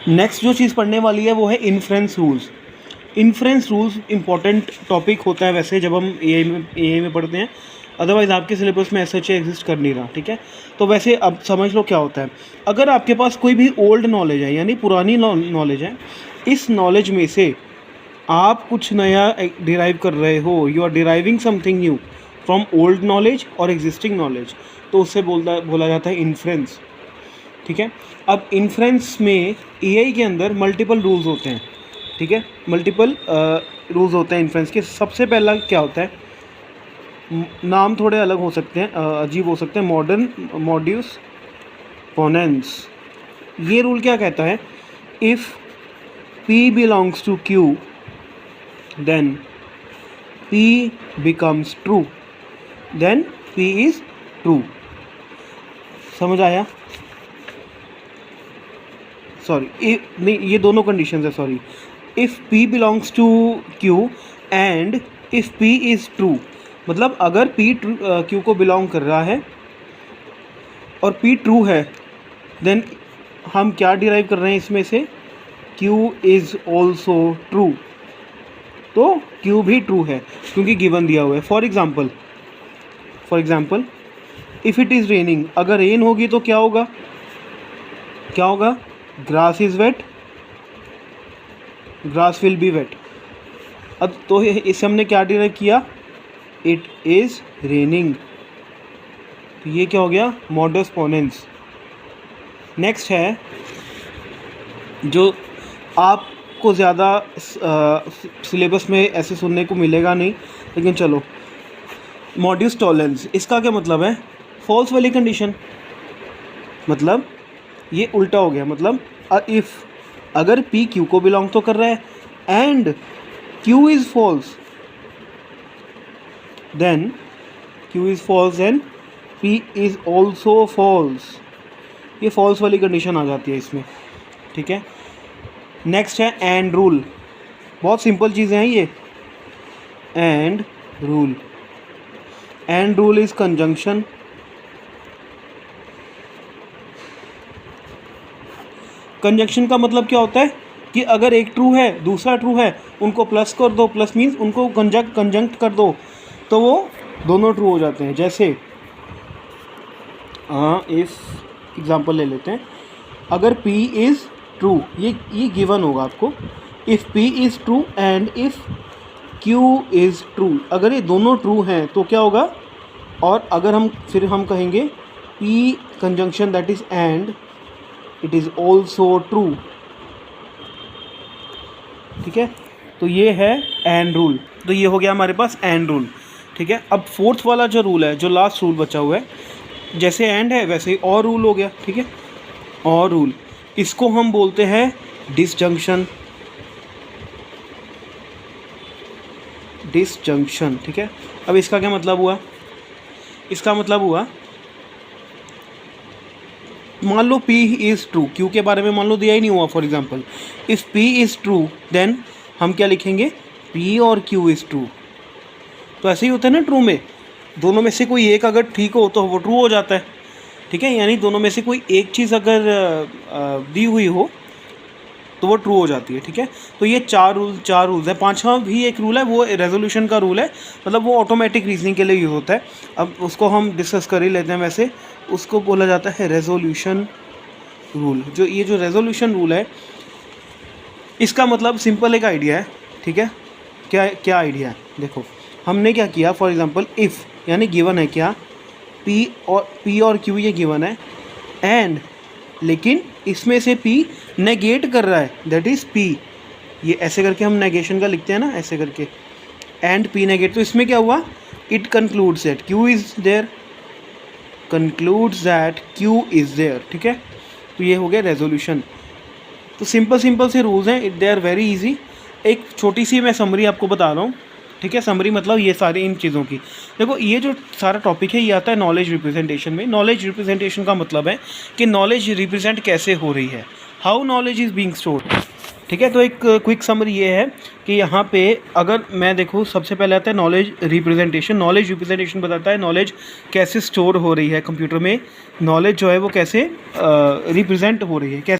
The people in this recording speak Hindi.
नेक्स्ट जो चीज़ पढ़ने वाली है वो है inference rules. Inference rules important topic होता है वैसे जब हम एआई में पढ़ते हैं, अदरवाइज़ आपके सिलेबस में ऐसा एग्जिस्ट कर नहीं रहा, ठीक है। तो वैसे अब समझ लो क्या होता है। अगर आपके पास कोई भी ओल्ड नॉलेज है यानी पुरानी नॉलेज है, इस नॉलेज में से आप कुछ नया डिराइव कर रहे हो, you are deriving something new from old knowledge और एग्जिस्टिंग नॉलेज, तो उससे बोला जाता है इन्फ्रेंस, ठीक है। अब इन्फ्रेंस में एआई के अंदर मल्टीपल रूल्स होते हैं, ठीक है। मल्टीपल रूल्स होते हैं इन्फ्रेंस के। सबसे पहला क्या होता है, नाम थोड़े अलग हो सकते हैं, अजीब हो सकते हैं, मॉड्यूस पोनेंस। ये रूल क्या कहता है, if P belongs to Q then P becomes true, then P is true. समझ आया? सॉरी, नहीं, ये दोनों कंडीशंस है, sorry. If P belongs to Q and if P is true, मतलब अगर P Q को बिलोंग कर रहा है और P ट्रू है, देन हम क्या डिराइव कर रहे हैं इसमें से, Q इज़ ऑल्सो ट्रू, तो Q भी ट्रू है क्योंकि गिवन दिया हुआ है। For example if it is raining, अगर रेन होगी तो क्या होगा, grass is wet, grass will be wet. अब तो इससे हमने क्या डिराइव किया, इट इज़ रेनिंग, तो ये क्या हो गया, मॉडस पोनेंस। नेक्स्ट है जो आपको ज़्यादा सिलेबस में ऐसे सुनने को मिलेगा नहीं, लेकिन चलो, मॉड्यूस टॉलेंस। इसका क्या मतलब है, फॉल्स वाली कंडीशन, मतलब ये उल्टा हो गया। मतलब इफ़ अगर P Q को बिलोंग तो कर रहा है and Q is false, then Q is false and P is also false. ये फॉल्स वाली कंडीशन आ जाती है इसमें, ठीक है। नेक्स्ट है एंड रूल। बहुत सिंपल चीज़ें हैं ये। And rule is conjunction. Conjunction का मतलब क्या होता है कि अगर एक ट्रू है दूसरा ट्रू है, उनको प्लस कर दो, प्लस मीन्स उनको कंजंक्ट कर दो, तो वो दोनों ट्रू हो जाते हैं। जैसे इस एग्जांपल ले लेते हैं, अगर P इज़ ट्रू, ये गिवन होगा आपको, if P is true and if Q is true, अगर ये दोनों ट्रू हैं तो क्या होगा, और अगर हम कहेंगे P conjunction that is and, it is also true, ठीक है। तो ये है एंड रूल। तो ये हो गया हमारे पास एंड रूल, ठीक है। अब फोर्थ वाला जो रूल है, जो लास्ट रूल बचा हुआ है, जैसे एंड है वैसे ही और रूल हो गया, ठीक है। और रूल, इसको हम बोलते हैं डिसजंक्शन, ठीक है। अब इसका क्या मतलब हुआ, इसका मतलब हुआ, मान लो P इज़ ट्रू, Q के बारे में मान लो दिया ही नहीं हुआ, for example if P is true then हम क्या लिखेंगे, P और Q इज़ ट्रू। तो ऐसे ही होता है ना, ट्रू में दोनों में से कोई एक अगर ठीक हो तो वो ट्रू हो जाता है, ठीक है। यानी दोनों में से कोई एक चीज़ अगर दी हुई हो तो वो ट्रू हो जाती है, ठीक है। तो ये चार रूल्स है। पांचवा भी एक रूल है, वो रेजोल्यूशन का रूल है, मतलब वो ऑटोमेटिक रीजनिंग के लिए यूज़ होता है। अब उसको हम डिस्कस कर ही लेते हैं। वैसे उसको बोला जाता है रेजोल्यूशन रूल। जो रेजोल्यूशन रूल है, इसका मतलब सिंपल एक आइडिया है, ठीक है। क्या आइडिया है, देखो हमने क्या किया, फॉर एग्जांपल इफ़ यानी गिवन है क्या, P और Q ये गिवन है, एंड लेकिन इसमें से P नेगेट कर रहा है, दैट इज़ P, ये ऐसे करके हम नेगेशन का लिखते हैं ना, ऐसे करके, एंड P नेगेट। तो इसमें क्या हुआ, it concludes that Q is there, ठीक है। तो ये हो गया रेजोल्यूशन। तो सिंपल से रूल्स हैं, दे आर वेरी इजी। एक छोटी सी मैं समरी आपको बता रहा हूँ, ठीक है। समरी मतलब ये सारी इन चीज़ों की, देखो ये जो सारा टॉपिक है ये आता है नॉलेज रिप्रेजेंटेशन में। नॉलेज रिप्रेजेंटेशन का मतलब है कि नॉलेज रिप्रेजेंट कैसे हो रही है, how knowledge is being stored, ठीक है। तो एक क्विक समरी ये है कि यहाँ पे अगर मैं देखूँ, सबसे पहले आता है नॉलेज रिप्रेजेंटेशन। नॉलेज रिप्रेजेंटेशन बताता है नॉलेज कैसे स्टोर हो रही है कंप्यूटर में, नॉलेज जो है वो कैसे रिप्रेजेंट हो रही है, कैसे